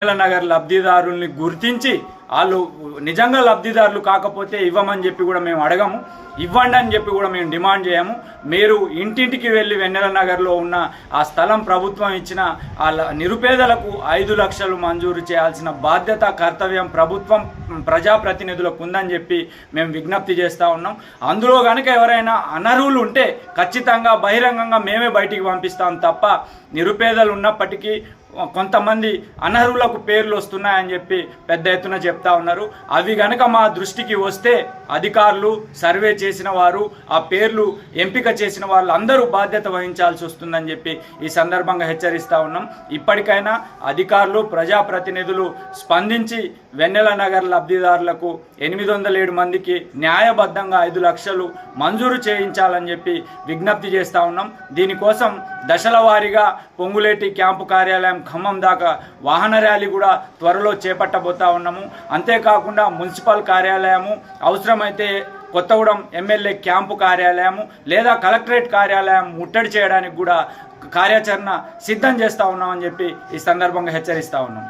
నగర్ లబ్ధిదారుల్ని గుర్తించి వాళ్ళు నిజంగా లబ్ధిదారులు కాకపోతే ఇవ్వమని చెప్పి కూడా మేము అడగము, ఇవ్వండి అని చెప్పి కూడా మేము డిమాండ్ చేయము. మీరు ఇంటింటికి వెళ్ళి వెన్నెల నగర్లో ఉన్న ఆ స్థలం ప్రభుత్వం ఇచ్చిన ఆ నిరుపేదలకు 5 లక్షలు మంజూరు చేయాల్సిన బాధ్యత కర్తవ్యం ప్రభుత్వం ప్రజాప్రతినిధులకు ఉందని చెప్పి మేము విజ్ఞప్తి చేస్తూ ఉన్నాం. అందులో కనుక ఎవరైనా అనర్హులు ఉంటే ఖచ్చితంగా బహిరంగంగా మేమే బయటికి పంపిస్తాం తప్ప నిరుపేదలు ఉన్నప్పటికీ కొంతమంది అనర్హులకు పేర్లు వస్తున్నాయని చెప్పి పెద్ద ఎత్తున చెప్తా ఉన్నారు. అవి గనక మా దృష్టికి వస్తే అధికారులు, సర్వే చేసిన వారు, ఆ పేర్లు ఎంపిక చేసిన వాళ్ళు అందరూ బాధ్యత వహించాల్సి వస్తుందని చెప్పి ఈ సందర్భంగా హెచ్చరిస్తూ ఉన్నాం. ఇప్పటికైనా అధికారులు, ప్రజాప్రతినిధులు స్పందించి వెన్నెల నగర్ లబ్ధిదారులకు 807 మందికి న్యాయబద్ధంగా 5 లక్షలు మంజూరు చేయించాలని చెప్పి విజ్ఞప్తి చేస్తూ ఉన్నాం. దీనికోసం దశల వారీగా పొంగులేటి క్యాంపు కార్యాలయం ఖమ్మం దాకా వాహన ర్యాలీ కూడా త్వరలో చేపట్టబోతా ఉన్నాము. అంతేకాకుండా మున్సిపల్ కార్యాలయము, అవసరమైతే కొత్తగూడెం ఎమ్మెల్యే క్యాంపు కార్యాలయము లేదా కలెక్టరేట్ కార్యాలయం ముట్టడి చేయడానికి కూడా కార్యాచరణ సిద్ధం చేస్తూ ఉన్నామని చెప్పి ఈ సందర్భంగా హెచ్చరిస్తూ ఉన్నాం.